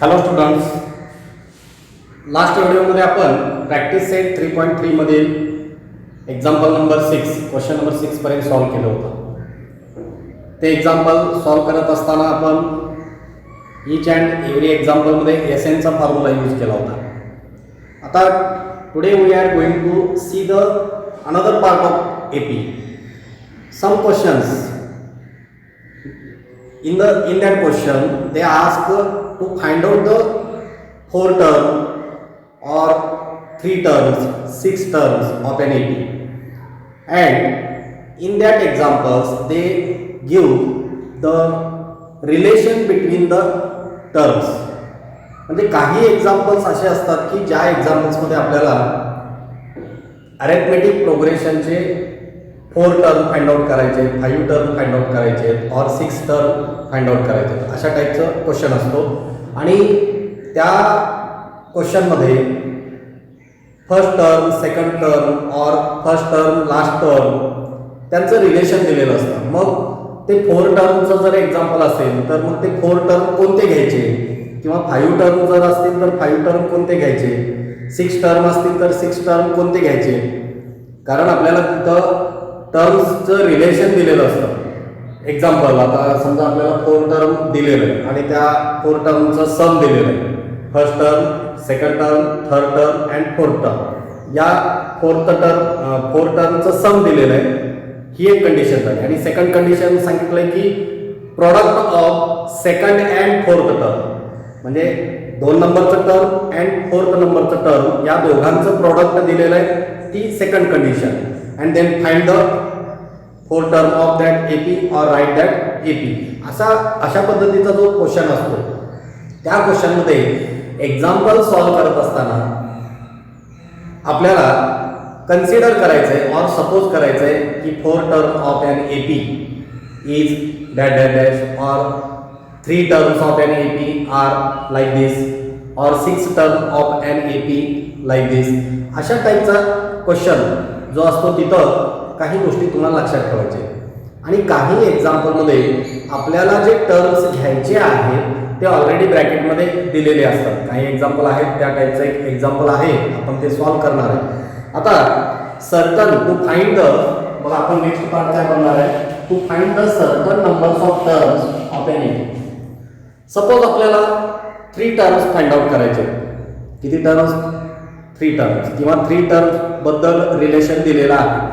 Hello students, last व्हिडिओमध्ये आपण practice set 3.3 मधील एक्झाम्पल नंबर 6 क्वेश्चन नंबर 6 पर्यंत सॉल्व केलं होतं. ते एक्झाम्पल सॉल्व करत असताना आपण ईच अँड एव्हरी एक्झाम्पलमध्ये एसएनचा फॉर्म्युला यूज केला होता. आता today we are going to see the another part of AP. Some questions in that question they ask to find out the 4 term or 3 terms 6 terms of an AP, and in that examples they give the relation between the terms. म्हणजे काही examples असे असतात की ज्या एक्झाम्पल्समध्ये आपल्याला arithmetic प्रोग्रेशनचे 4 term find out करायचे, 5 term find out करायचे और 6 टर्म फाइंड आउट करायचे, अशा टाईपचं क्वेश्चन असतो. आणि त्या क्वेश्चनमध्ये फर्स्ट टर्म, सेकंड टर्म और फर्स्ट टर्म, लास्ट टर्म त्यांचं रिलेशन दिलेलं असतं. मग ते 4 टर्मचं जर एक्झाम्पल असेल तर मग ते 4 टर्म कोणते घ्यायचे, किंवा 5 टर्म जर असतील तर 5 टर्म कोणते घ्यायचे, 6 टर्म असतील तर 6 टर्म कोणते घ्यायचे. कारण आपल्याला तिथं टर्म्सचं रिलेशन दिलेलं असतं. एक्झाम्पल, आता समजा आपल्याला 4 टर्म दिलेलं आहे आणि त्या 4 टर्मचं सम दिलेलं आहे. First term, second term, third term and fourth term. या 4 टर्मचं सम दिलेलं आहे. ही एक कंडिशन झाली. आणि सेकंड कंडिशन सांगितलंय की product of second and fourth term, म्हणजे 2 नंबरचं टर्म अँड 4th नंबरचं टर्म या दोघांचं प्रॉडक्ट दिलेलं आहे. ती second condition. And then find the 4 term of that AP or write that AP. अशा पद्धतीचा जो क्वेश्चन असतो त्या क्वेश्चनमध्ये एक्झाम्पल सॉल्व करत असताना आपल्याला कन्सिडर करायचं आहे और सपोज करायचं आहे की 4 term of an AP is dash dash dash और 3 terms of an AP are like this और 6 term of an AP like this. अशा टाईपचा क्वेश्चन जो असतो तिथं काही गोष्टी तुम्हाला लक्षात ठेवायचे. आणि काही एक्झाम्पलमध्ये आपल्याला जे टर्म्स घ्यायचे आहेत ते ऑलरेडी ब्रॅकेटमध्ये दिलेले असतात. काही एक्झाम्पल आहेत, त्या टाईपचं एक एक्झाम्पल आहे, आपण ते सॉल्व करणार आहे. आता सर्टन टू फाइंड द, मग आपण नेक्स्ट पार्ट काय करणार आहे, to find the certain numbers of terms of an AP. Suppose आपल्याला 3 टर्म्स फाइंड आउट करायचे. किती टर्म्स? 3 टर्म्स, किंवा 3 टर्म्स बद्दल रिलेशन दिलेलं आहे.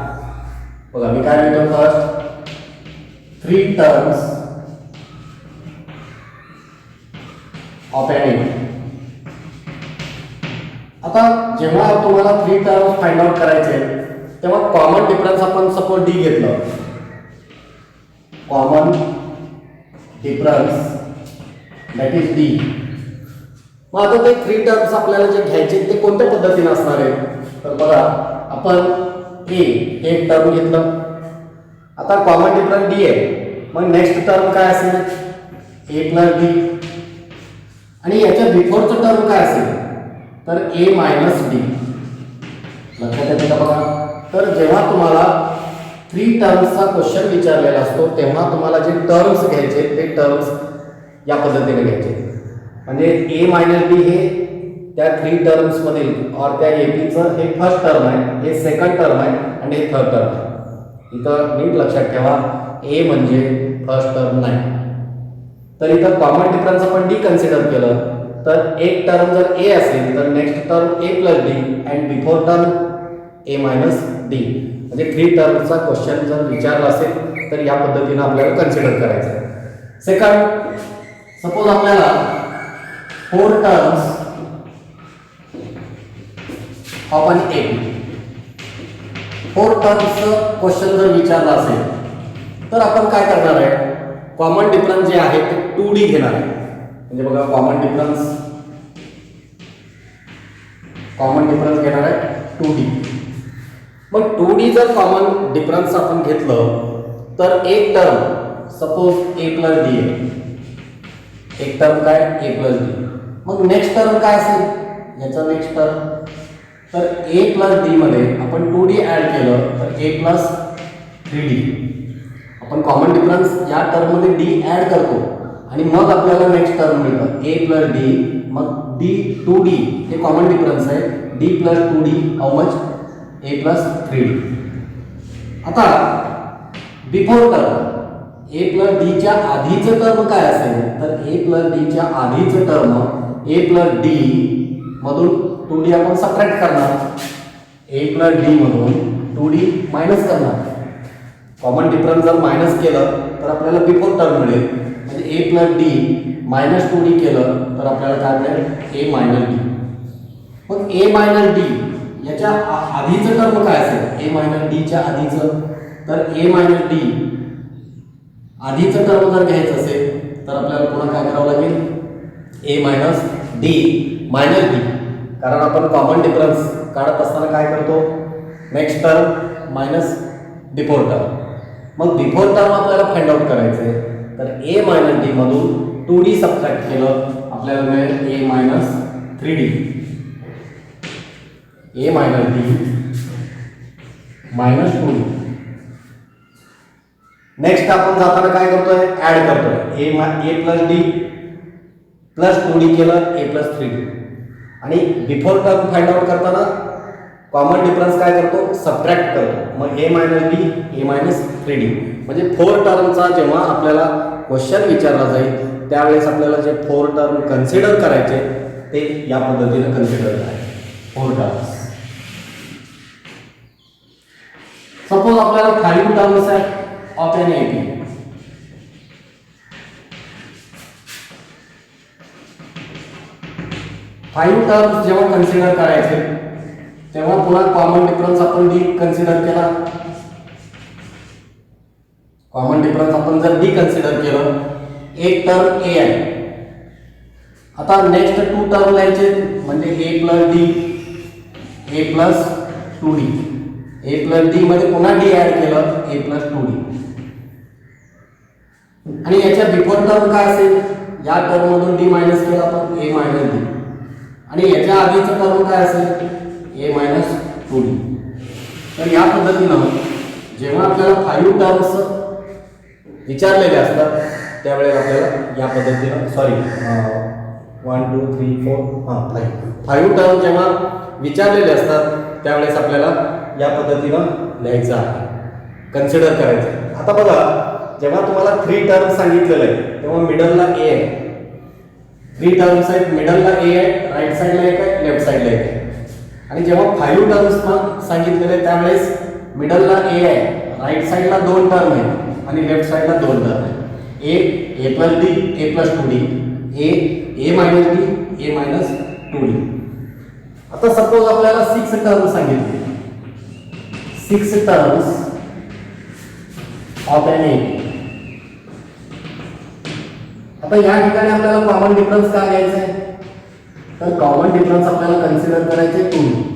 बघा मी काय लिहितो, first 3 terms of an AP. आता जेव्हा तुम्हाला 3 टर्म्स फाइंड आउट करायचे तेव्हा कॉमन डिफरन्स आपण सपोज डी घेतलं. Common difference that is D. मग आता ते 3 टर्म्स आपल्याला जे घ्यायचे ते कोणत्या पद्धतीने असणार आहे, तर बघा आपण एक टर्म घेतलं. आता कॉमन डिफरन्स डी आहे. मग नेक्स्ट टर्म काय असेल, ए प्लस डी. आणि याच्या बिफोरचं टर्म काय असेल, तर ए मायनस डी. लक्षात येते का बघा. तर जेव्हा तुम्हाला 3 टर्म्सचा क्वेश्चन विचारलेला असतो तेव्हा तुम्हाला जे टर्म्स घ्यायचे ते टर्म्स या पद्धतीने घ्यायचे. म्हणजे ए मायनस डी हे त्या 3 टर्म्स मधील और त्या एपीचं हे फर्स्ट टर्म आहे, हे सेकंड टर्म आहे आणि हे थर्ड टर्म आहे. इथं नीट लक्षात ठेवा, ए म्हणजे फर्स्ट टर्म नाही. तर इथं कॉमन डिफरन्स आपण डी कन्सिडर केलं तर एक टर्म जर ए असेल तर next term a plus d and before term a minus D. म्हणजे 3 टर्मचा क्वेश्चन जर विचारला असेल तर या पद्धतीने आपल्याला कन्सिडर करायचं आहे. सेकंड, सपोज आपल्याला 4 टर्म्स ऑफ एन एपी, 4 टर्म्सचं क्वेश्चन जर विचारला असेल तर आपण काय करणार आहे, कॉमन डिफरन्स जे आहे ते 2D घेणार आहे. म्हणजे बघा कॉमन डिफरन्स घेणार आहे 2D. मग 2D जर कॉमन डिफरन्स आपण घेतलं तर एक टर्म सपोज ए प्लस डी आहे. एक टर्म काय, ए प्लस डी. मग नेक्स्ट टर्म काय असेल, याचा नेक्स्ट टर्म, तर ए प्लस डी मध्ये आपण 2D ऍड केलं तर ए प्लस 3D. आपण कॉमन डिफरन्स या टर्म मध्ये डी ऍड करतो आणि मग आपल्याला नेक्स्ट टर्म मिळतं ए प्लस डी, मग डी 2d हे कॉमन डिफरन्स आहे, D plus 2d how much A plus 3d. आता before term a plus D च्या आधीचं टर्म काय असेल तर ए प्लस डी च्या आधीचं टर्म ए प्लस डी मधून 2d आपण सबट्रॅक्ट करणार, ए प्लस डी मधून 2d मायनस करणार. कॉमन डिफरन्स जर मायनस केलं तर आपल्याला बिफोर टर्म मिळेल, म्हणजे a plus D minus 2d केलं तर आपल्याला काय मिळेल ए मायनस डी. मग ए मायनस डी याच्या आधीचं टर्म काय असेल, ए मायनस डी च्या आधीचं, तर ए मायनस डी आधीचं टर्म जर घ्यायचं असेल तर आपल्याला पुन्हा काय करावं लागेल, ए मायनस डी मायनस डी, कारण आपण कॉमन डिफरन्स काढत असताना काय करतो, next term minus before term. मग बिफोर टर्म आपल्याला फाइंड आउट करायचं आहे, तर ए मायनस डी मधून 2d सबट्रॅक्ट केलं आपल्याला मिळेल a minus 3d, a minus d minus 2d. Next आपण जाताना काय करतोय, ऍड करतोय, ए प्लस डी प्लस 2d केलं ए प्लस 3d. आणि बिफोर टर्म फाइंड आउट करताना कॉमन डिफरन्स काय करतो, सबट्रॅक्ट करतो, मग a minus d a minus 3d. म्हणजे 4 टर्मचा जेव्हा आपल्याला क्वेश्चन विचारला जाईल त्यावेळेस आपल्याला जे 4 टर्म कन्सिडर करायचे ते या पद्धतीने कन्सिडर करायचे 4 टर्म्स. सपोज आपल्याला 5 टर्म्स आहेत of an AP, five terms जेव्हा कन्सिडर करायचे तेव्हा पुन्हा कॉमन डिफरन्स आपण डी कन्सिडर केला, कॉमन डिफरन्स आपण जर डी कन्सिडर केलं, एक टर्म ए आहे. आता नेक्स्ट 2 टर्म लिहायचे म्हणजे a plus d a plus 2d, a plus d मध्ये पुन्हा डी ऍड केलं ए प्लस 2d. आणि याच्या बिफोर टर्म काय असेल, या टर्म मधून डी मायनस केला आपण ए मायनस डी, आणि याच्या आधीचं टर्म काय असेल ए मायनस 2d. तर या पद्धतीनं जेव्हा आपल्याला 5 टर्म्स विचारलेले असतात त्यावेळेला आपल्याला या पद्धतीनं 1 2 3 4 5 टर्म जेव्हा विचारलेले असतात त्यावेळेस आपल्याला या पद्धतीनं लिहायचं आहे, कन्सिडर करायचं. आता बघा जेव्हा तुम्हाला 3 टर्म सांगितलेलं आहे तेव्हा मिडलला ए आहे, 3 टर्म्स आहेत, मिडलला ए आहे, राईट साईडला एक आहे, लेफ्ट साईडला एक आहे. आणि जेव्हा 5 टर्म्स सांगितलेले आहे त्यावेळेस मिडलला ए आहे, राईट साईडला 2 टर्म आहेत आणि लेफ्ट साईडला 2 टर्म आहेत, a plus d a plus 2d, a minus d a minus 2d. आता सपोज आपल्याला 6 टर्म सांगितले, 6 टर्म्स ऑफ एन एपी. आता या ठिकाणी आपल्याला कॉमन डिफरन्स काय घ्यायचा आहे, तर कॉमन डिफरन्स आपल्याला कन्सिडर करायचे 2d.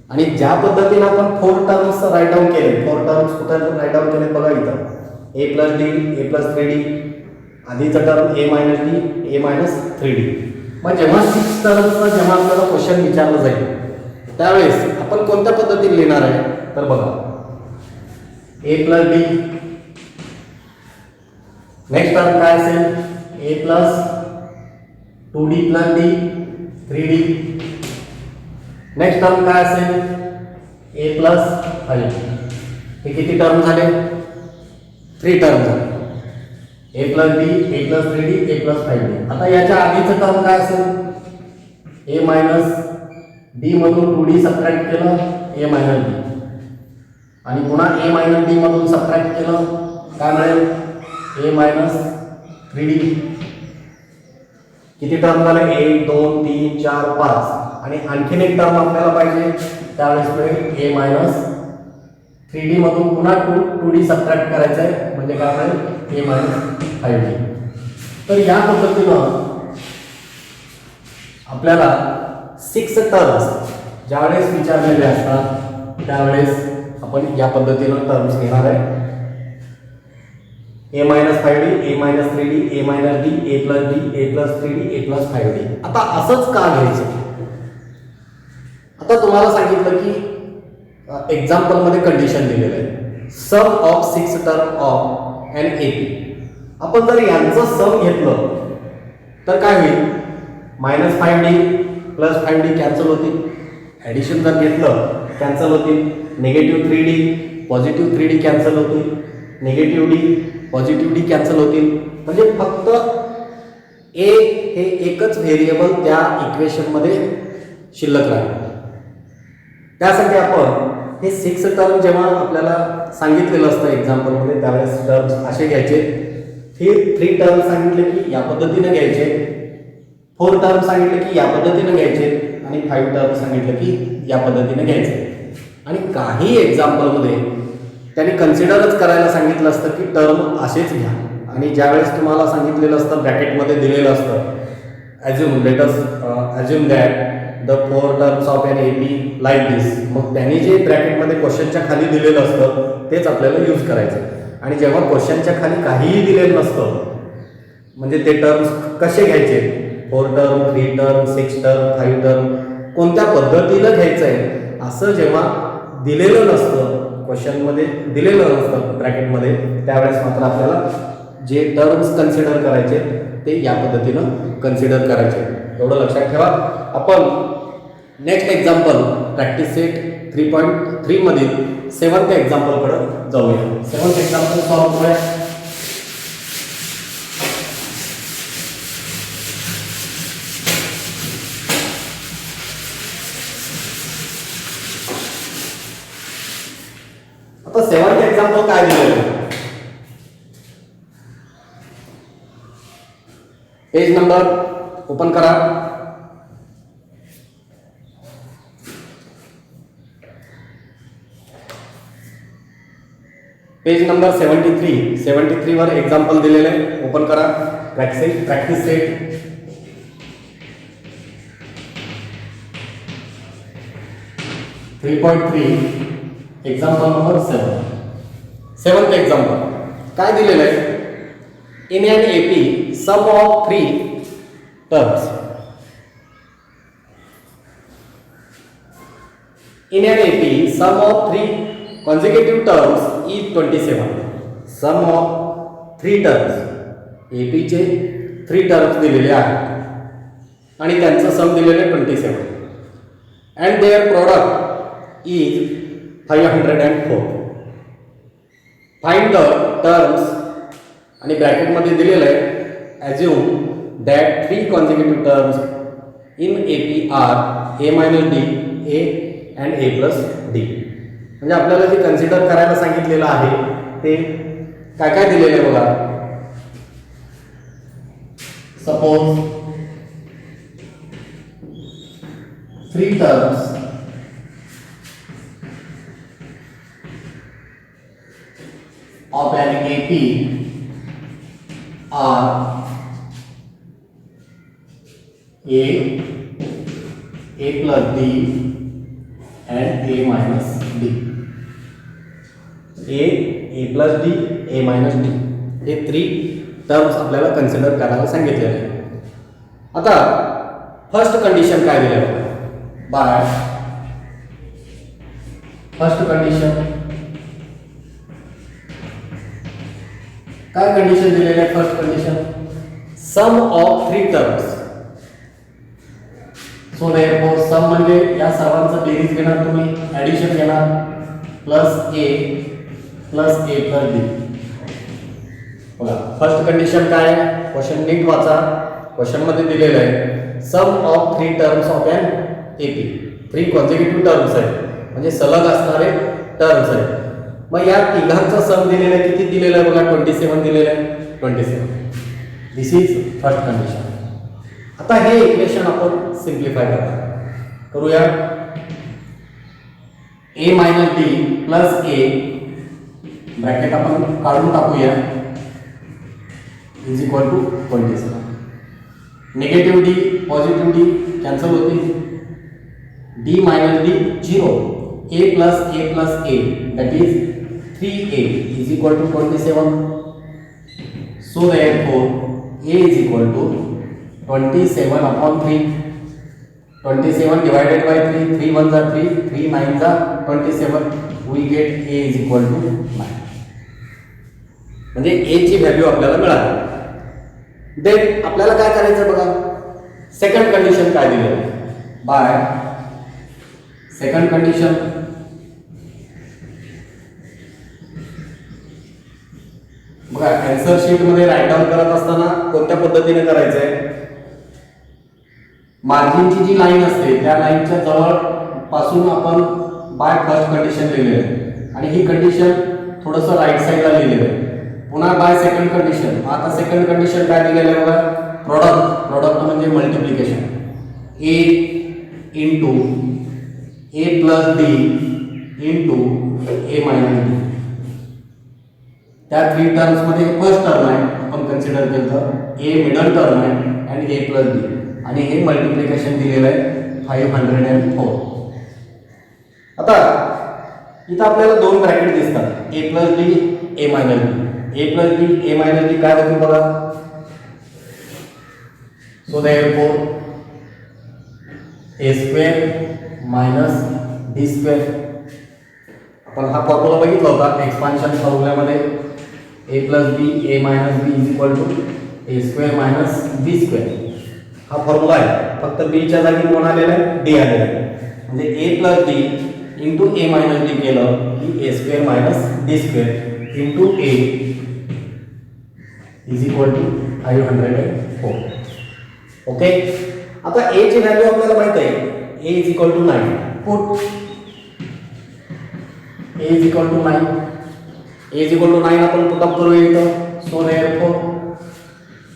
आणि ज्या पद्धतीने आपण 4 टर्म्स राईट डाऊन केले, 4 टर्म्स कुठे राईट डाऊन केले बघा इथं, a plus d a plus 3d, आधीचं term a minus d a minus 3d. मग जेव्हा 6 टर्म्सचा जेव्हा आपल्याला क्वेश्चन विचारलं जाईल त्यावेळेस आपण कोणत्या पद्धतीने लिहिणार आहे, तर बघा a plus d, next term काय असेल a plus 2d plus d 3d, next term काय असेल ए प्लस 5. हे किती टर्म झाले, 3 टर्म झाले, a plus d a plus 3d a plus 5d. आता याच्या आधीचं टर्म काय असेल ए मायनस डी मधून 2d सबट्रॅक्ट केलं ए मायनस डी, आणि पुन्हा ए मायनस डी मधून सबट्रॅक्ट केलं काय मिळेल ए मायनस 3d. किती टर्म झाले 1 2 3 4 5, आणि आणखीन एक टर्म आपल्याला पाहिजे त्यावेळेस मिळेल ए मायनस 3d मधून पुन्हा 2d सबट्रॅक्ट करायचं आहे म्हणजे काय मिळेल ए मायनस 5d. तर या पद्धतीनं आपल्याला 6 टर्म्स ज्यावेळेस विचारलेले असतात त्यावेळेस आपण या पद्धतीनं टर्म्स घेणार आहे, a minus 5d a minus 3d a minus d a plus d a plus 3d a plus 5d. आता असंच का घ्यायचं, आता तुम्हाला सांगितलं की एक्झाम्पल मध्ये कंडिशन दिलेलं आहे, sum of 6 term of an AP. आपण जर यांचं सम घेतलं तर काय होईल, -5d प्लस 5d कॅन्सल होतील, ॲडिशन जर घेतलं कॅन्सल होतील, negative 3d positive 3d cancel होतील, negative d positive d cancel होतील. म्हणजे फक्त a हे एकच व्हेरिएबल त्या इक्वेशनमध्ये शिल्लक राहील. त्यासाठी आपण हे 6 टर्म जेव्हा आपल्याला सांगितलेलं असतं एक्झाम्पलमध्ये त्यावेळेस टर्म्स असे घ्यायचे. 3 टर्म सांगितले की या पद्धतीने घ्यायचे, 4 टर्म सांगितले की या पद्धतीने घ्यायचे आणि 5 टर्म सांगितले की या पद्धतीने घ्यायचे. आणि काही एक्झाम्पलमध्ये त्यांनी कन्सिडरच करायला सांगितलं असतं की टर्म असेच घ्या, आणि ज्यावेळेस तुम्हाला सांगितलेलं असतं ब्रॅकेटमध्ये दिलेलं असतं assume that the 4 terms of an AP like this, मग त्यांनी जे ब्रॅकेटमध्ये क्वेश्चनच्या खाली दिलेलं असतं तेच आपल्याला यूज करायचं. आणि जेव्हा क्वेश्चनच्या खाली काहीही दिलेलं नसतं म्हणजे ते टर्म्स कसे घ्यायचे, 4 टर्म 3 टर्म 6 टर्म 5 टर्म कोणत्या पद्धतीनं घ्यायचं आहे असं जेव्हा दिलेलं नसतं, क्वेश्चनमध्ये दिलेलं नसतं ब्रॅकेटमध्ये, त्यावेळेस मात्र आपल्याला जे टर्म्स कन्सिडर करायचे ते या पद्धतीनं कन्सिडर करायचे. एवढं लक्षात ठेवा. आपण नेक्स्ट एक्झाम्पल प्रॅक्टिस सेट 3.3 मधील 7th एक्झाम्पलकडे जाऊया. 7th एक्झाम्पल सॉल्व्ह करूया. आता 7th एक्झाम्पल काय दिलेलं आहे, पेज नंबर ओपन करा. पेज नंबर 73 वर एक्झाम्पल दिलेले आहे, ओपन करा. Practice set 3.3 example number 7th example काय दिलेलं आहे, in an AP sum of 3 terms. In an AP, sum of 3 consecutive terms is 27. Sum of 3 terms. AP चे 3 terms दिलेले आहेत आणि त्यांचं सम दिलेले 27. And their product is 504. Find the terms आणि ब्रॅकेटमध्ये दिलेलं आहे assume that 3 consecutive terms in AP are a minus d, a and a plus d. म्हणजे आपल्याला जे कन्सिडर करायला सांगितलेलं आहे ते काय काय दिलेलं आहे बघा. Suppose 3 terms of an AP are a plus d and a minus d. a plus d, a minus d हे 3 टर्म्स आपल्याला कन्सिडर करायला सांगितलेले आहे. आता फर्स्ट कंडिशन काय दिली आहे बाय फर्स्ट कंडिशन काय कंडिशन दिलेली आहे. First condition sum of 3 terms. So therefore sum म्हणजे या सर्वांचं बेरीज घेणार तुम्ही, ॲडिशन घेणार, प्लस a प्लस d. बघा फर्स्ट कंडिशन काय आहे, क्वेश्चन नीट वाचा. क्वेश्चन मध्ये दिलेलं आहे sum of 3 terms of an AP. 3 consecutive terms आहेत म्हणजे सलग असणारे टर्म्स आहेत. मग या तिघांचा सम दिलेला आहे, किती दिलेला आहे बघा, 27 दिलेलं आहे. 27 दिस इज फर्स्ट कंडिशन. आता हे इक्वेशन आपण सिंप्लिफाय करूया. a minus d plus a bracket आपण काढून टाकूया is equal to 27. Negative d positive d cancel होतील, d minus d 0, a plus a that is 3a is equal to 27. So therefore a is equal to 27 upon 3. 27 divided by 3, 3 1s are 3, 3 9s are 27. We get a is equal to 9. म्हणजे ए ची value आपल्याला मिळाली. Then आपल्याला काय करायचं बघा, second condition काय दिली आहे. बाय सेकंड कंडिशन बघा, आन्सर शीट मध्ये राईट डाऊन करत असताना कोणत्या पद्धतीने करायचं आहे. मार्जिनची जी लाईन असते त्या लाईनच्या जवळ पासून आपण बाय फर्स्ट कंडिशन लिहिलेलं आहे आणि ही कंडिशन थोडंसं राईट साईडला लिहिलेलं आहे. पुन्हा बाय सेकंड कंडिशन. आता सेकंड कंडिशन काय दिलेलं आहे बघा, प्रोडक्ट म्हणजे multiplication. A into A plus d into a minus D. त्या 3 टर्म्स मध्ये फर्स्ट टर्म आहे आपण कन्सिडर केलं तर ए मिडल टर्म आहे आणि ए प्लस डी आणि हे मल्टिप्लिकेशन दिलेलं आहे 504. आता इथं आपल्याला दोन ब्रॅकेट दिसतात, a plus d a minus d. A plus d a minus d काय होतील बघा. So therefore a square minus d square. आपण हा फॉर्म्युला बघितला होता एक्सपान्शन फॉर्म्युल्यामध्ये. A plus b a minus b is equal to a square minus b square. हा formula आहे, फक्त बी च्या जागी कोण आलेला आहे, डी आलेला आहे. म्हणजे a plus d into a minus d केलं की a square minus d square into a is equal to 504. Okay. आता ए ची व्हॅल्यू आपल्याला माहित आहे, a is equal to 9. Put a is equal to 9. A is equal to 9 आपण put up करूया इथं. सो देयरफॉर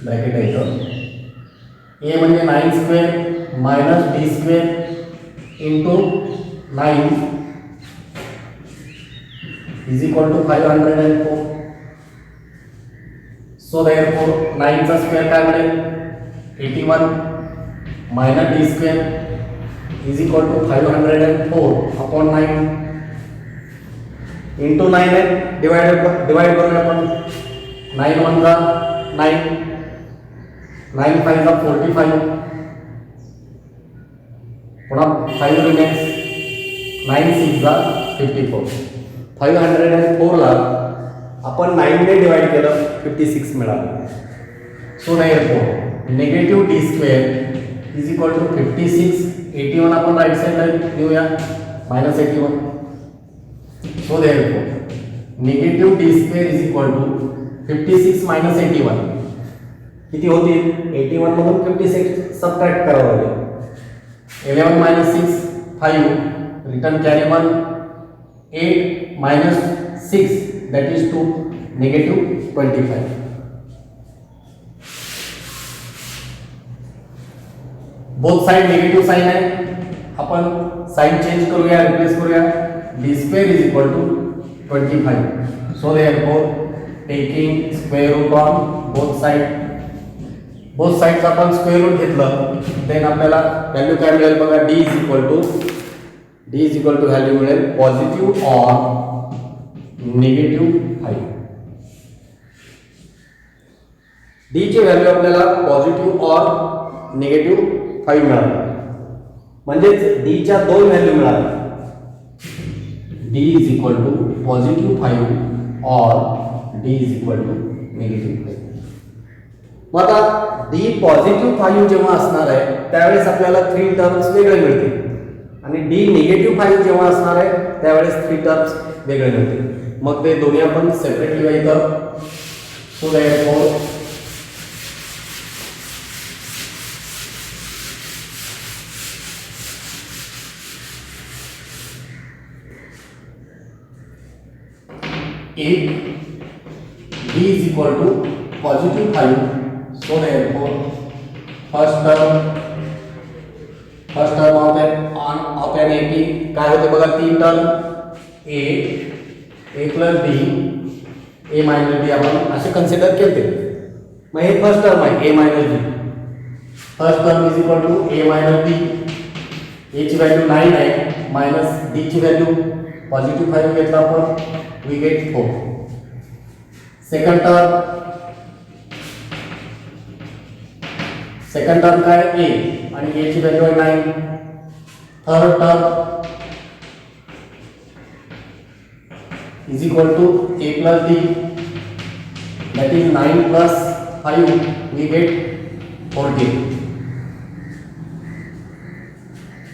ब्रॅकेट आहे इथं. ए म्हणजे 9 square minus d square into 9 is equal to 504. So therefore 9 चा स्क्वेअर काय मिळेल, 81 minus d square is equal to 504 upon 9 into 9 आहे. डिवाइड करूया आपण. 9 1 जा 9, 9 5 जा 45, पुन्हा 5 रिमेन्स, 9 6 जा 54. 504 ला आपण 9 ने डिवाइड केलं 56 मिळालं. So therefore negative d square is equal to 56. 81 आपण राईट साईडला लिहूया minus 81. So therefore negative d square is equal to 56 minus 81 किती होतील, 81 मधून 56 सबट्रॅक्ट करावं लागेल. 11 minus 6 5, return carry 1, 8 minus 6 that is 2, negative 25. Both side negative sign आहे, आपण साइन चेंज करूया, रिप्लेस करूया. D square is equal to 25. So therefore taking square root on both sides आपण स्क्वेअर रूट घेतलं, देन आपल्याला value काय मिळेल बघा. D is equal to value मिळेल पॉझिटिव्ह ऑर निगेटिव्ह 5. डी ची व्हॅल्यू आपल्याला पॉझिटिव्ह ऑर निगेटिव्ह 5 मिळाली. म्हणजेच डी च्या दोन व्हॅल्यू मिळाल्या. D is equal to positive 5 or d is equal to negative 5. मग आता डी पॉझिटिव्ह 5 जेव्हा असणार आहे त्यावेळेस आपल्याला 3 टर्म्स वेगळे मिळतील आणि डी निगेटिव्ह 5 जेव्हा असणार आहे त्यावेळेस 3 टर्म्स वेगळे मिळतील. मग ते दोन्ही आपण सेपरेट लिहूया इथं. So therefore D is equal to positive 5. So therefore first term of an AP काय होते बघा. 3 term A plus B A minus B आपण असे कन्सिडर केले. मग हे फर्स्ट टर्म आहे A minus B. First term is equal to A minus B. A ची व्हॅल्यू 9 आहे मायनस D ची व्हॅल्यू पॉझिटिव्ह 5 घेतला आपण, we get 4. सेकंड टर्म काय A आणि A ची व्हॅल्यू आहे 9. Third term is equal to A plus D. that is 9 plus 5 we get 14.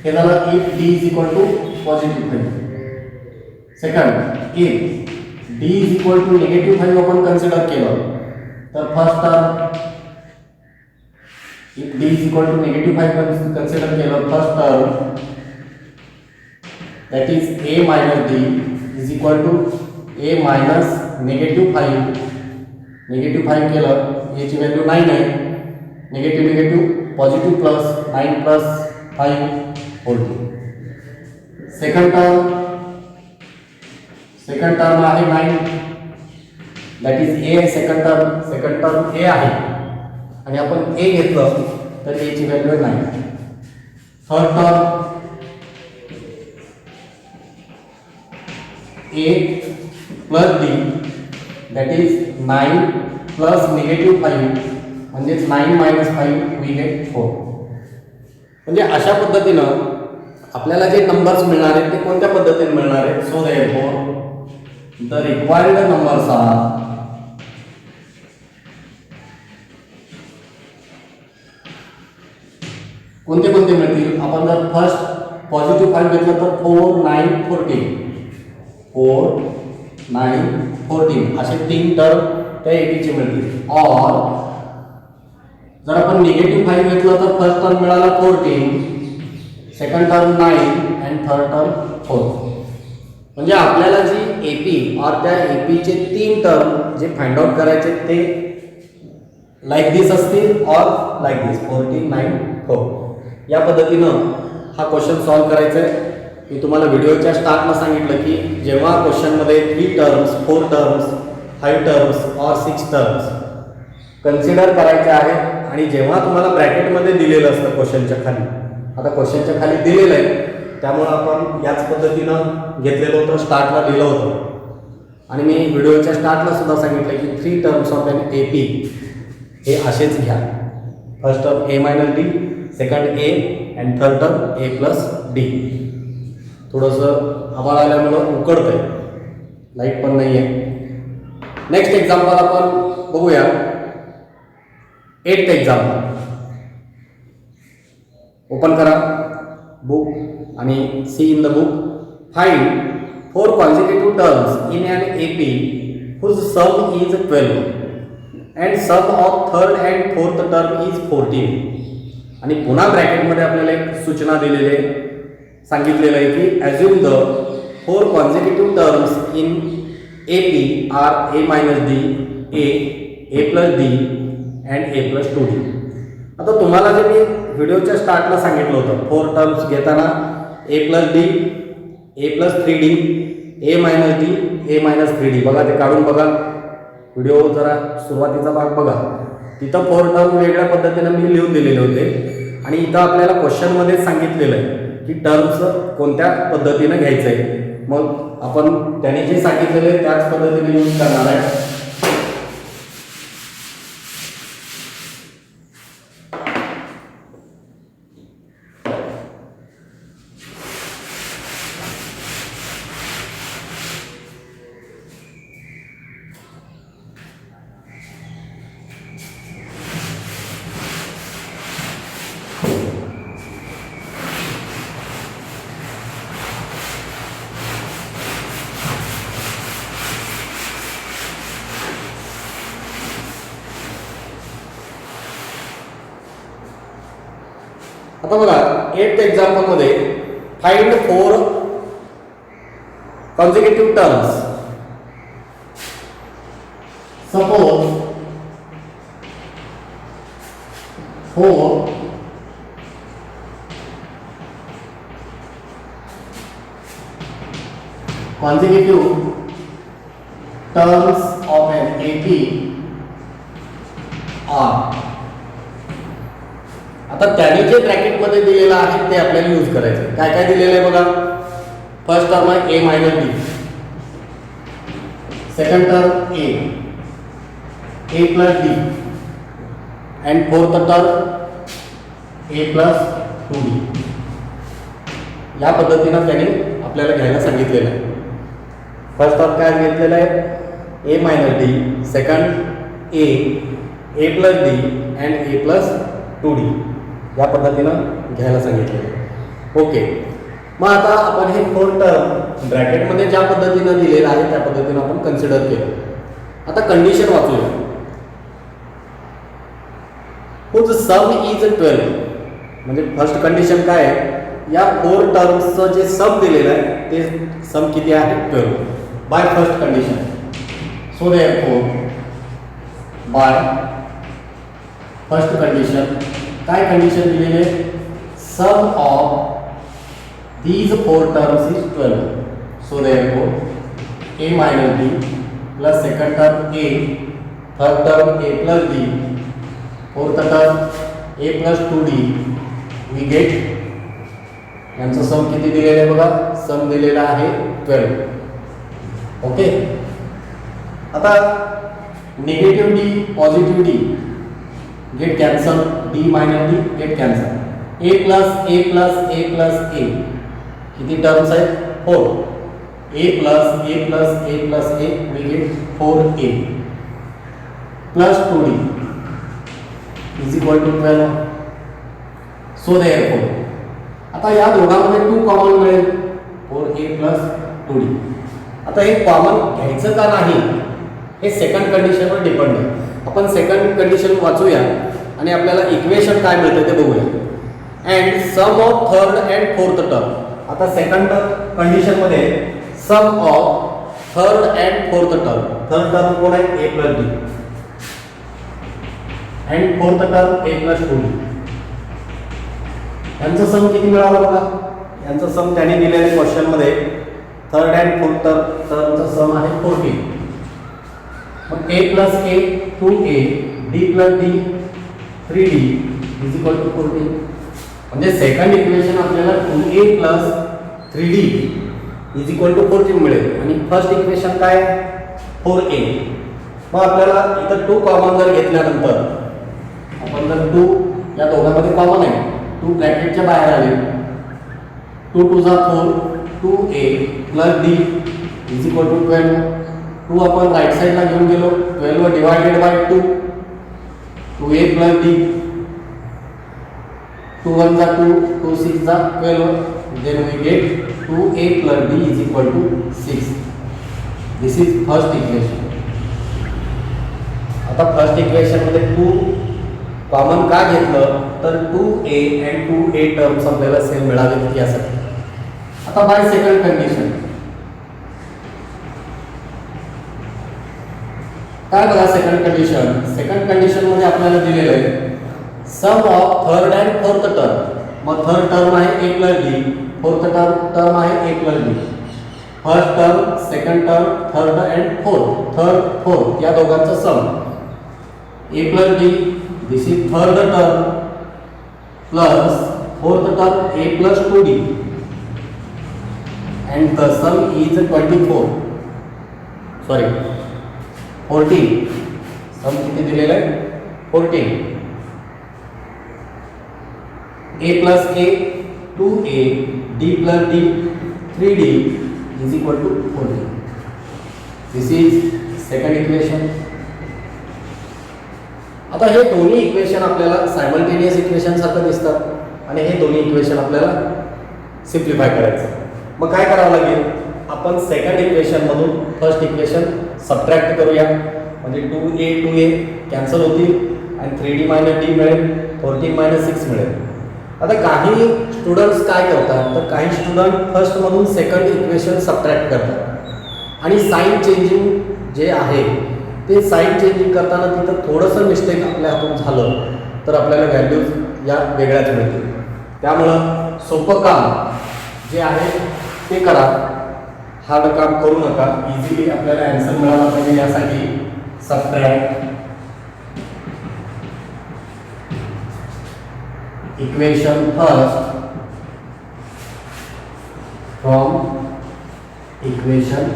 हे झालं if d is equal to positive 5. Second if d is equal to negative 5 आपण consider केलं तर first term if d is equal to negative 5 consider केलं first term that is a minus d is equal to a minus negative 5. negative 5 केलं a ची value 9 आहे. negative negative positive plus 9 plus 5 14. second term आहे 9 that is a आहे. second term a आहे आणि आपण a घेतलं तर a ची value 9. Third term a plus d that is 9 plus negative 5 म्हणजे 9 minus 5 we get 4. म्हणजे अशा पद्धतीनं आपल्याला जे नंबर्स मिळणार आहेत ते कोणत्या पद्धतीने मिळणार आहेत. So therefore the required numbers are कोणते कोणते मिळतील. आपण जर फर्स्ट पॉझिटिव्ह 5 घेतलं तर 4 9 14 4 9 14 असे 3 टर्म त्या एकीचे मिळतील. और जर आपण निगेटिव्ह 5 घेतलं तर फर्स्ट टर्म मिळाला 14, सेकंड टर्म 9 आणि थर्ड टर्म 4. म्हणजे आपल्याला जी एपी और त्या एपीचे 3 टर्म जे फाइंड आउट करायचे ते लाईक दिस असतील और लाईक दिस 14 9 4 या पद्धतीनं हा क्वेश्चन सॉल्व करायचा आहे. मी तुम्हाला व्हिडिओच्या स्टार्टला सांगितलं की जेव्हा क्वेश्चनमध्ये 3 टर्म्स 4 टर्म्स 5 टर्म्स और 6 टर्म्स कन्सिडर करायचे आहेत आणि जेव्हा तुम्हाला ब्रॅकेटमध्ये दिलेलं असतं क्वेश्चनच्या खाली, आता क्वेश्चनच्या खाली दिलेलं आहे त्यामुळे आपण याच पद्धतीनं घेतलेलं होतं, स्टार्टला दिलं होतं आणि मी व्हिडिओच्या स्टार्टला सुद्धा सांगितलं की 3 टर्म्स ऑफ एन एपी हे असेच घ्या. First term a minus D, second a and third term a plus D. थोडंसं आभाळ आल्यामुळं उकडतंय, लाईट पण नाही आहे. नेक्स्ट एक्झाम्पल आपण बघूया. 8th एक्झाम्पल ओपन करा बुक आणि see in the book. Find 4 consecutive terms in an AP whose sum is 12 and sum of third and fourth term is 14. आणि पुन्हा ब्रॅकेटमध्ये आपल्याला एक सूचना दिलेली आहे, सांगितलेलं आहे की assume the 4 consecutive terms in AP are a minus d, a plus d and a plus 2d. आता तुम्हाला जे मी व्हिडिओच्या स्टार्टला सांगितलं होतं 4 टर्म्स घेताना a plus d, a plus 3d, a minus d, a minus 3d बघा ते काढून बघा. व्हिडिओ जरा सुरुवातीचा भाग बघा, तिथं 4 टर्म वेगळ्या पद्धतीने मी लिहून दिलेले होते आणि इथं आपल्याला क्वेश्चनमध्येच सांगितलेलं आहे की टर्म्स कोणत्या पद्धतीने घ्यायचं आहे. मग आपण त्याने जे सांगितलेलं आहे त्याच पद्धतीने यूज करणार आहे. आता बघा 8th एक्झाम्पल मध्ये find 4 consecutive terms. Suppose 4 consecutive terms of an AP are. आता त्याने जे ब्रॅकेटमध्ये दिलेलं आहे ते आपल्याला यूज करायचं. काय काय दिलेलं आहे बघा. फर्स्ट टर्म आहे a minus D, second term a plus d and fourth term a plus 2d. या पद्धतीनं त्याने आपल्याला घ्यायला सांगितलेलं आहे. फर्स्ट टर्म काय घेतलेलं आहे a minus D, second A plus d and A plus 2d या पद्धतीनं घ्यायला सांगितलं. ओके, मग आता आपण हे 4 टर्म ब्रॅकेटमध्ये ज्या पद्धतीनं दिलेलं आहे त्या पद्धतीनं आपण कन्सिडर केलं. आता कंडिशन वाचूया. Whose sum is 12. म्हणजे फर्स्ट कंडिशन काय आहे, या 4 टर्म्सचं जे सम दिलेलं आहे ते सम किती आहे 12 bye first condition. So therefore bye first condition काय कंडिशन दिलेली आहे, sum of these 4 terms is 12. So therefore a minus b plus second term a, third term a plus d, fourth term a plus 2d, we get यांचं सम किती दिलेलं आहे बघा, सम दिलेला आहे 12. ओके, आता negative d positive d get cancel, d minus d get cancel, a plus a plus a plus a किती terms आहेत 4. a plus a plus a plus a we get 4a plus 2d is equal to 12. So therefore आता या दोघांमध्ये 2 common मिळेल 4a plus 2d. आता हे common घ्यायचं का नाही हे सेकंड कंडिशनवर डिपेंड आहे. आपण सेकंड कंडिशन वाचूया आणि आपल्याला इक्वेशन काय मिळतं ते बघूया. And sum of third and fourth term. आता सेकंड कंडिशन मध्ये sum of third and fourth term. Third term कोण आहे a plus d and fourth term a plus 2d. यांचं सम किती मिळालं बघा, यांचं सम त्यांनी दिलेल्या क्वेश्चन मध्ये थर्ड अँड फोर्थ टर्मचं सम आहे 14. मग a plus a 2a d plus d 3d is equal to 14. म्हणजे सेकंड इक्वेशन आपल्याला 2a plus 3d is equal to 14 मिळेल आणि फर्स्ट इक्वेशन काय 4a. मग आपल्याला इथं 2 कॉमन जर घेतल्यानंतर आपण जर 2 या दोघांमध्ये कॉमन आहे, 2 ब्रॅकेटच्या बाहेर आले, 2 2 4 2a plus d is equal to 12. 2 आपण राईट साईडला घेऊन गेलो, 12 divided by 2 2a plus d 2 1 जा 2 2 6 जा 12. then we get 2a plus d is equal to 6. this is first equation. आता फर्स्ट इक्वेशन मध्ये 2 कॉमन का घेतलं तर 2a and 2a टर्म्स आपल्याला सेम मिळावेत यासाठी. आता बाय सेकंड कंडिशन काय बघा, सेकंड कंडिशन. सेकंड कंडिशन मध्ये आपल्याला दिलेलं आहे sum of third and fourth term. मग थर्ड टर्म आहे a plus d, fourth term आहे a plus d. First term, second term, third and fourth, third fourth या दोघांचं sum a plus d. This is third term plus fourth term a plus 2d and the sum is 24. Sorry 14. Sum किती दिलेलं आहे 14. a plus a 2a d plus d 3d is equal to 14. This is second equation. आता हे दोन्ही equation आपल्याला simultaneous equation सारखं दिसतात आणि हे दोन्ही इक्वेशन आपल्याला सिम्प्लिफाय करायचं. मग काय करावं लागेल, आपण सेकंड इक्वेशन मधून फर्स्ट इक्वेशन सबट्रॅक्ट करूया. म्हणजे 2a कॅन्सल होतील आणि 3d मायनस d मिळेल, 14 मायनस 6 मिळेल. आता काही स्टुडंट्स काय करतात तर काही स्टुडंट फर्स्ट मधून सेकंड इक्वेशन सबट्रॅक्ट करतात आणि साइन चेंजिंग जे आहे ते साइन चेंजिंग करताना तिथं थोडंसं मिस्टेक आपल्या हातून झालं तर आपल्याला व्हॅल्यूज या वेगळ्याच मिळतील. त्यामुळं सोपं काम जे आहे ते करा, हार्ड काम करू नका. इझिली आपल्याला आन्सर मिळाला पाहिजे यासाठी subtract equation first from equation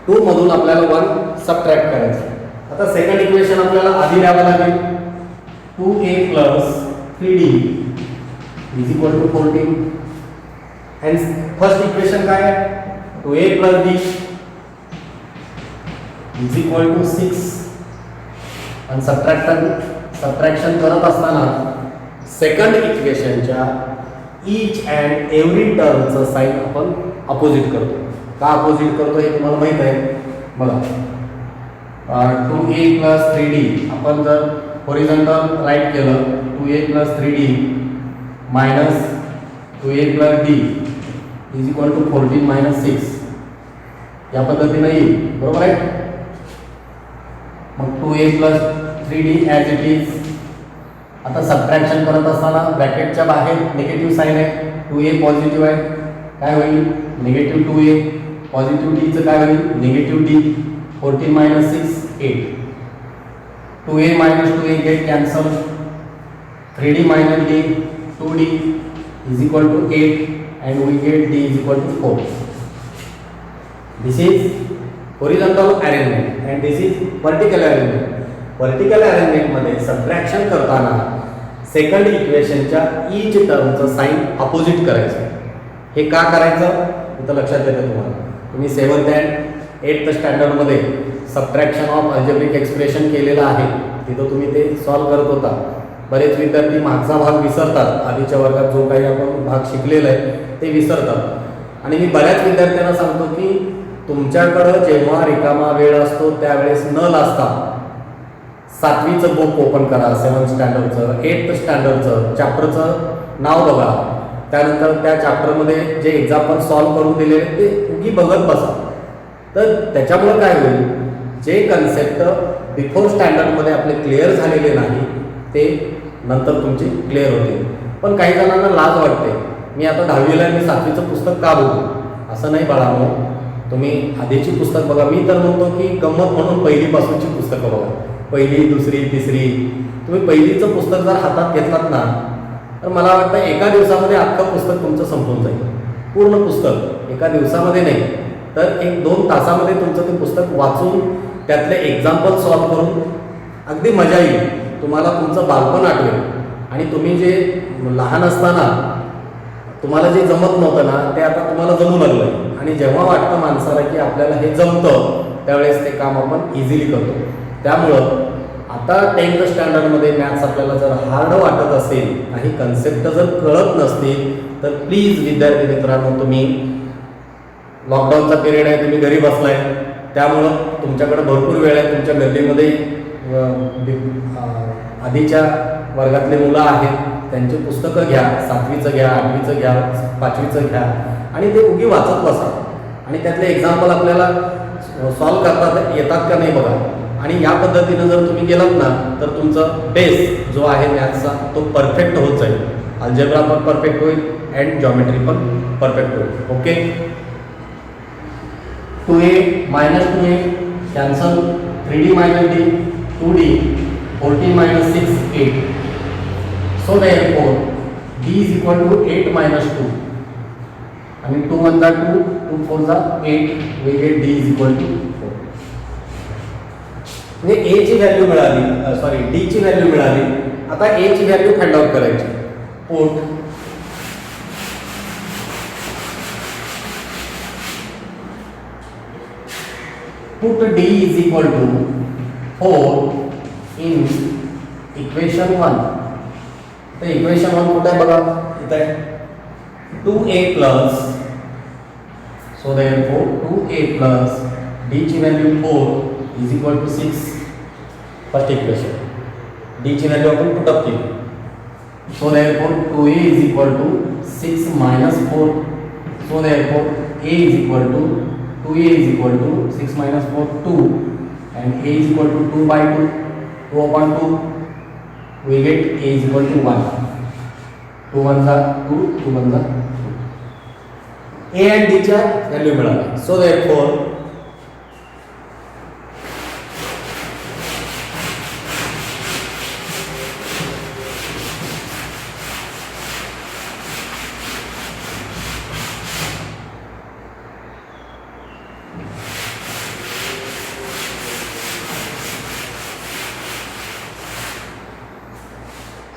2 मधून आपल्याला 1 सबट्रॅक्ट करायचं. आता सेकंड इक्वेशन आपल्याला आधी द्यावं लागेल 2a plus 3d is equal to 14. And first equation काय आहे 2a plus d is equal to 6 आणि सबट्रॅक्शन करत असताना सेकंड इक्वेशनच्या ईच अँड एव्हरी टर्मचं साईन आपण अपोजिट करतो. का अपोजिट करतो हे तुम्हाला माहीत आहे बघा. 2a + 3d आपण जर हॉरिझॉन्टल राईट केलं 2a + 3d minus 2a + d is equal to 14 - 6 या पद्धतीने येईल, बरोबर आहे. मग 2a + 3d as it is. आता सबट्रॅक्शन करत असताना ब्रॅकेटच्या बाहेर निगेटिव्ह साईन आहे, 2a पॉझिटिव्ह आहे, काय होईल निगेटिव्ह 2a. पॉझिटिव्ह डीचं काय होईल negative d. 14 - 6 8. 2a - 2a get cancel. 3d - d 2d is equal to 8 and we get d is equal to 4. This is horizontal arrangement and this is vertical arrangement. Vertical अरेंजमेंटमध्ये subtraction करताना second इक्वेशनच्या each टर्मचं sign opposite करायचं. हे का करायचं इथं लक्षात येतं तुम्हाला. तुम्ही 7th and 8th स्टँडर्डमध्ये subtraction of algebraic expression केलेलं आहे, तिथं तुम्ही ते सॉल्व करत होता. बरेच विद्यार्थी मागचा भाग विसरतात, आधीच्या वर्गात जो काही आपण भाग शिकलेला आहे ते विसरतात. आणि मी बऱ्याच विद्यार्थ्यांना सांगतो की तुमच्याकडं जेव्हा रिकामा वेळ असतो त्यावेळेस न लाजता 7वीचं बुक ओपन करा, 7th स्टँडर्डचं 8th स्टँडर्डचं चॅप्टरचं नाव बघा, त्यानंतर त्या चॅप्टरमध्ये जे एक्झाम्पल सॉल्व करून दिले ते उगी बघत बसा. तर त्याच्यामुळे काय होईल, जे कन्सेप्ट बिफोर स्टँडर्डमध्ये आपले क्लिअर झालेले नाही ते नंतर तुमचे क्लिअर होतील. पण काही जणांना लाज वाटते, मी आता 10वीला मी 7वीचं पुस्तक का बघू. असं नाही बाळांनो, तुम्ही आधीची पुस्तक बघा. मी तर म्हणतो की गंमत म्हणून पहिलीपासूनची पुस्तकं बघा, 1ली 2री 3री. तुम्ही पहिलीचं पुस्तक जर हातात घेतलात ना तर मला वाटतं एका दिवसामध्ये अख्खं पुस्तक तुमचं संपून जाईल. पूर्ण पुस्तक एका दिवसामध्ये नाही तर 1-2 तासामध्ये तुमचं ते पुस्तक वाचून त्यातले एक्झाम्पल सॉल्व करून अगदी मजा येईल. तुम्हाला तुमचं बालपण आठवेल आणि तुम्ही जे लहान असताना तुम्हाला जे जमत नव्हतं ना ते आता तुम्हाला जमू लागलं. आणि जेव्हा वाटतं माणसाला की आपल्याला हे जमतं त्यावेळेस ते काम आपण इझिली करतो. त्यामुळं आता 10th स्टँडर्डमध्ये मॅथ्स आपल्याला जर हार्ड वाटत असेल, काही कन्सेप्ट जर कळत नसतील तर प्लीज विद्यार्थी मित्रांनो, तुम्ही लॉकडाऊनचा पिरियड आहे, तुम्ही घरी बसलाय, त्यामुळं तुमच्याकडे भरपूर वेळ आहे. तुमच्या गल्लीमध्ये आधीच्या वर्गातले मुलं आहेत, त्यांची पुस्तकं घ्या, 7वीचं घ्या, 8वीचं घ्या, 5वीचं घ्या आणि ते उगी वाचत बसा आणि त्यातले एक्झाम्पल आपल्याला सॉल्व करता येतात का नाही बघा. आणि या पद्धतीनं जर तुम्ही गेलात ना तर तुमचा बेस जो आहे मॅथ्सचा तो परफेक्ट होत जाईल. अल्जेब्रा पण परफेक्ट होईल अँड जॉमेट्री पण परफेक्ट होईल. Okay. 2a - 2a cancel. 3d - d 2d. 14 - 6 8. So therefore d is equal to 8 - 2 आणि 2 1 जा 2, 2 4 जा 8. we get d is equal to 4. म्हणजे a ची व्हॅल्यू मिळाली, सॉरी d ची व्हॅल्यू मिळाली. आता a ची व्हॅल्यू फाइंड आउट करायची. put d is equal to 4 in equation 1. तर इक्वेशन 1 कुठे आहे बघा, इथे आहे 2a plus. So therefore 2a plus d ची value 4 is equal to 6. First equation. d ची व्हॅल्यू आपण पुट अप केली. So therefore 2a is equal to 6 - 4. So therefore a is equal to 2a is equal to 6 - 4 2 and a is equal to 2/2. 2 upon 2 we get a is equal to 1. 2 1 जा 2, 2 1 जा 2. a and d च्या value मिळाल्या. So therefore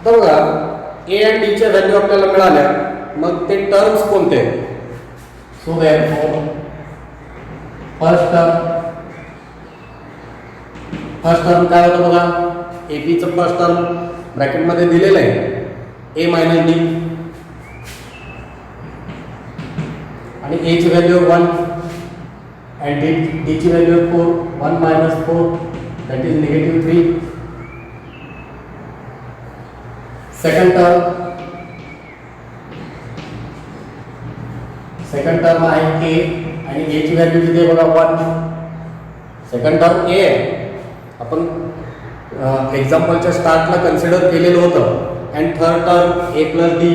बघा ए आणि D च्या value आपल्याला मिळाल्या, मग ते टर्म्स कोणते आहेत. So therefore first term first term काय होतं बघा, एपीचं फर्स्ट टर्म ब्रॅकेटमध्ये दिलेलं आहे ए मायनस डी आणि ए ची व्हॅल्यू 1 अँड डी ची value 4. 1 minus 4 that is -3. Second term आहे ए आणि ए ची व्हॅल्यू किती आहे बघा 1. सेकंड टर्म ए आहे, आपण एक्झाम्पलच्या स्टार्टला कन्सिडर केलेलं होतं. And third term a plus D,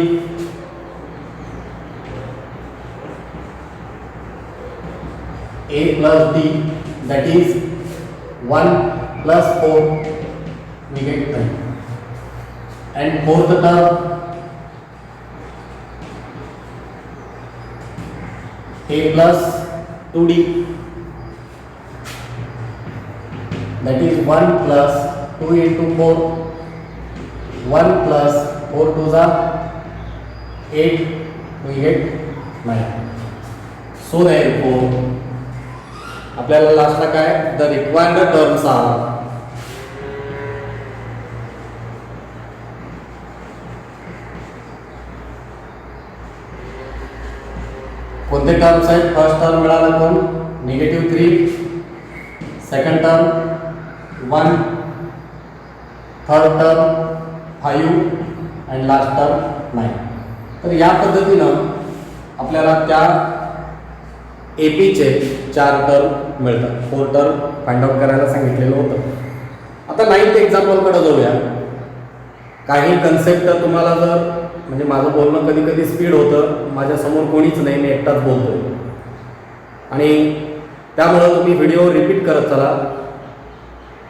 a plus d, that is 1 plus 4, we get 9. And fourth term a plus 2d, that is 1 plus 2 into 4, 1 plus 4 to the 8, we get 9. So therefore आपल्याला लास्टला काय, the required terms R कोणते terms आहेत. First term मिळाला कोण, -3, second term 1, third term 5 and last term 9. तर या पद्धतीनं आपल्याला त्या एपीचे 4 टर्म मिळतात. 4 टर्म फाइंड आउट करायला सांगितलेलं होतं. आता 9th एक्झाम्पलकडे जाऊया. काही कन्सेप्ट तुम्हाला जर, म्हणजे माझं बोलणं कधी कधी स्पीड होतं, माझ्यासमोर कोणीच नाही, मी एकटाच बोलतो आणि त्यामुळं तुम्ही व्हिडिओ रिपीट करत चला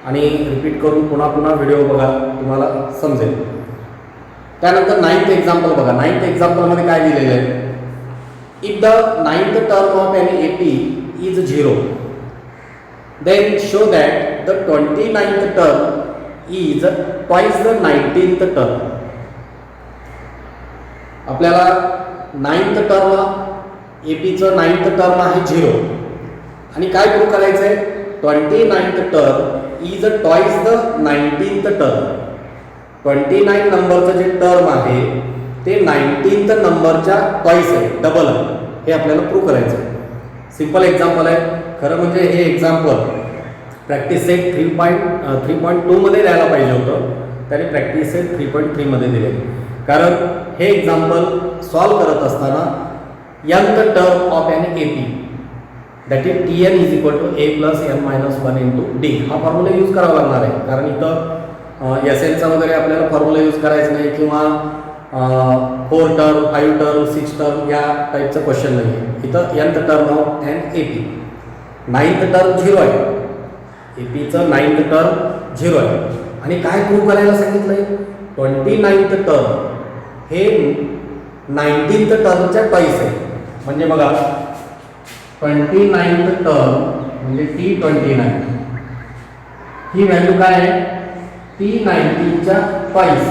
आणि रिपीट करून पुन्हा पुन्हा व्हिडिओ बघा, तुम्हाला समजेल. त्यानंतर 9th एक्झाम्पल बघा. 9th एक्झाम्पलमध्ये काय दिलेलं आहे, if the 9th term of an AP is 0, then show that the 29th term is twice the 19th term. आपल्याला 9th term APचं 9th term आहे 0 आणि काय प्रूव्ह करायचं आहे, 29th term is twice the 19th term. 29 नंबरचं जे term आहे ते 19th नंबरच्या ट्वाइस आहे, डबल आहे. हे आपल्याला प्रूव्ह करायचं आहे. सिंपल एक्झाम्पल आहे. खरं म्हणजे हे एक्झाम्पल प्रॅक्टिस सेट 3.2 मध्ये द्यायला पाहिजे होतं, त्याने प्रॅक्टिस सेट 3.3 मध्ये दिले. कारण हे एक्झाम्पल सॉल्व करत असताना nth term of an AP that is TN is equal to A plus n minus 1 into D हा फॉर्म्युला यूज करावा लागणार आहे. कारण इथं SNचा वगैरे आपल्याला फॉर्म्युला यूज करायचा नाही किंवा 4 टर्म 5 टर्म 6 टर्म या टाईपचं क्वेश्चन नाही आहे. इथं nth term of an AP. 9th term 0 आहे, एपीचं 9th टर्म 0 आहे आणि काय प्रूव्ह करायला सांगितलं आहे, 29th टर्म हे 19th टर्मच्या ट्वाइस आहे. म्हणजे बघा 29th टर्म म्हणजे T29 ही व्हॅल्यू काय आहे, T19च्या ट्वाइस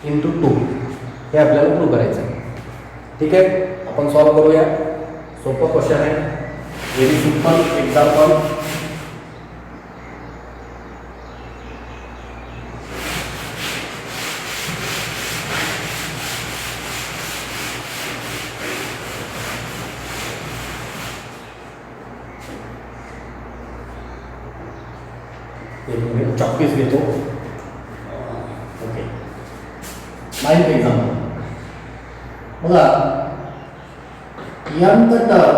इंटू 2 हे आपल्याला प्रूव्ह करायचं आहे. ठीक आहे, आपण सॉल्व करूया. सोपं क्वेश्चन आहे, व्हेरी सिंपल एक्झाम्पल. चॉकपीस घेतो. ओके, 9th एक्झाम्पल बघा. nth term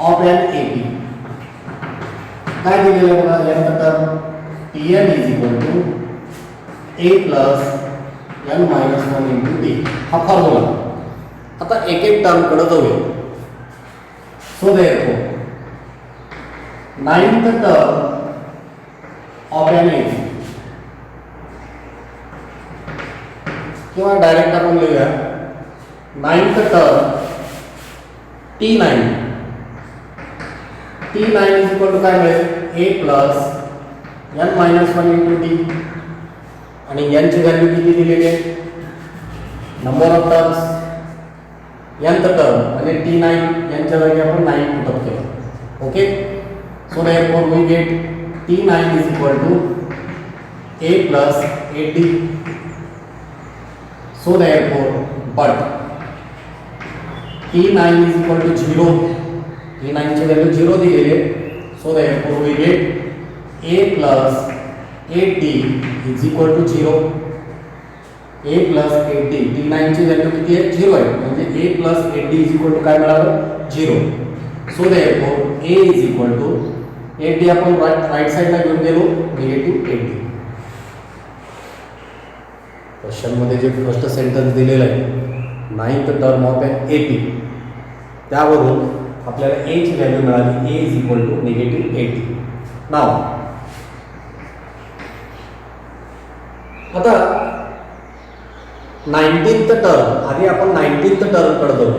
of an AP काय दिलेलं बघा. nth term Tn is equal to A plus n minus 1 into D हा फॉर्म्युला. आता एक एक टर्मकडे जाऊया. So therefore 9th term of an AP किंवा डायरेक्ट आपण लिहूया 9th term T9 is equal to काय मिळेल, A plus n minus 1 into D आणि n ची व्हॅल्यू किती दिलेली आहे, number of terms. nth term म्हणजे T9 यांच्या जागी आपण 9 पुट केलं. Okay, So therefore we get T9 is equal to A plus 8D. So therefore, but T9 is equal to 0. T9 ची व्हॅल्यू 0 दिलेली आहे. So therefore we get A plus 8D is equal to 0. A plus 8D. T9 ची value किती आहे? 0 आहे. म्हणजे A plus 8D is equal to काय मिळालं? 0. So therefore A is equal to 8D आपण राईट साइडला घेऊन गेलो निगेटिव्ह 8D. क्वेश्चन मध्ये जे फर्स्ट सेंटेन्स दिलेलं आहे 9th term of an AP, त्यावरून आपल्याला A ची व्हॅल्यू मिळाली A is equal to negative 8D. नाव आता 19th टर्म, आधी आपण 19th टर्म कडे जाऊ.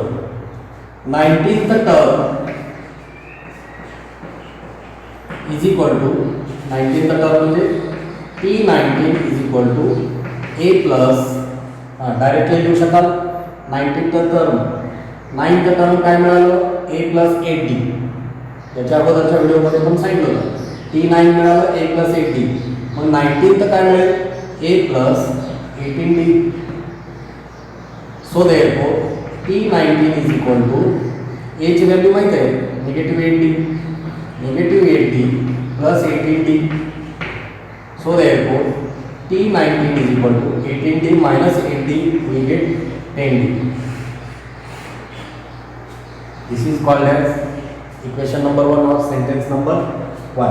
19th term is equal to 19th term म्हणजे T19 is equal to A plus, directly लिहू शकाल 19th टर्म. 9th टर्म काय मिळालं? A plus 8D. याच्या अगोदरच्या व्हिडिओमध्ये पण सांगितलं होतं T9 मिळालं A प्लस 8D. मग 19th काय मिळेल? A plus 18D. So therefore T19 is equal to A ची व्हॅल्यू माहिती आहे negative 8D. Negative 8D plus 18D. So therefore T19 is equal to 18D minus 8D, we get 10D. This is called as equation number 1 or sentence number 1.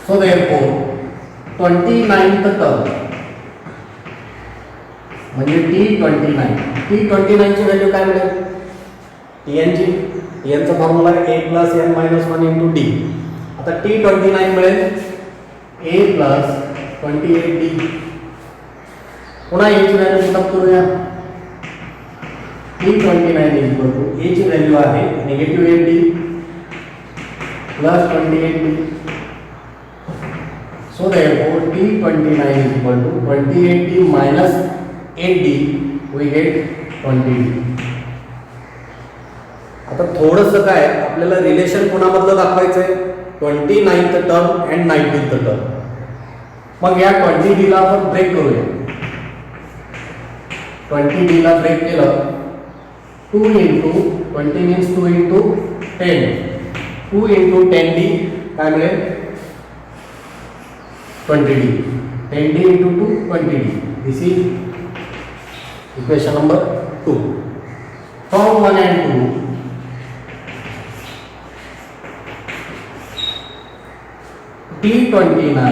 So therefore 29th term म्हणजे T29 ची value काय मिळेल? Tn ची, Tn चा formula आहे A plus n minus 1 into D. आता T29 मिळेल A plus 28D. पुन्हा A ची व्हॅल्यू पुटअप करूया. T29 is equal to A ची व्हॅल्यू आहे negative 8D plus 28D. So therefore T29 is equal to 28D minus 8D, we get 20D. आता थोडंसं काय आपल्याला रिलेशन कोणामधलं दाखवायचं आहे? 29th term and 19th term. मग या 20D ला आपण ब्रेक करूया. 20D ला ब्रेक केलं 2 into 20 means 2 into 10. 2 into 10D काय मिळेल? 20D. 10D into 2 20D. This is equation number 2. From 1 and 2 T29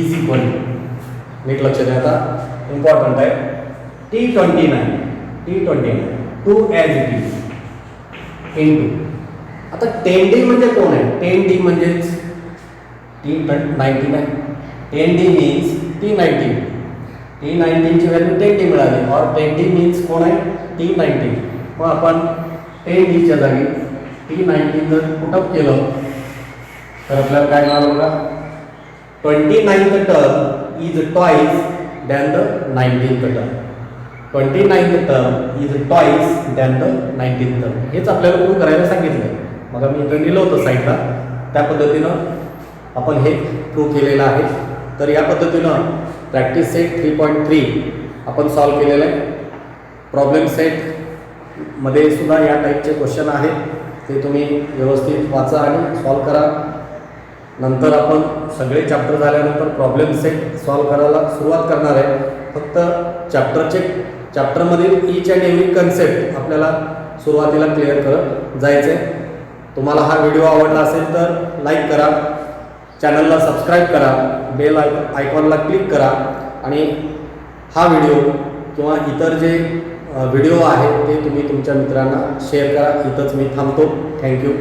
is equal to, नीट लक्ष द्या आता इम्पॉर्टंट आहे. T29 2 as it is into, आता 10D म्हणजे कोण आहे? 10D म्हणजेच T99. 10D means T19. T19 ची व्हॅल्यू 10D मिळाली और 10D मीन्स कोण आहे? T19. मग आपण 10D च्या जागी T19 जर पुटअप केलं तर आपल्याला काय मिळालं बघा? 29th term is twice than the 19th term. 29th term is twice than the 19th term. हेच आपल्याला प्रूव्ह करायला सांगितलं. मग मी इथं लिहिलं होतं साईडला, त्या पद्धतीनं आपण हे प्रूव्ह केलेलं आहे. तर या पद्धतीनं प्रॅक्टिस सेट 3.3 आपण सॉल्व केलेलं आहे. प्रॉब्लेम सेटमध्ये सुद्धा या टाईपचे क्वेश्चन आहेत, ते तुम्ही व्यवस्थित वाचा आणि सॉल्व करा. नंतर आपण सगळे चॅप्टर झाल्यानंतर प्रॉब्लेम सेट सॉल्व करायला सुरुवात करणार आहे. फक्त चॅप्टरमधील ईच अँड एव्हरी कन्सेप्ट आपल्याला सुरुवातीला क्लिअर करत जायचं आहे. तुम्हाला हा व्हिडिओ आवडला असेल तर लाईक करा, चॅनलला सबस्क्राईब करा, बेल आयकॉनला क्लिक करा आणि हा व्हिडिओ किंवा इतर जे व्हिडिओ आहेत ते तुम्ही तुमच्या मित्रांना शेअर करा. इथंच मी थांबतो. थँक्यू.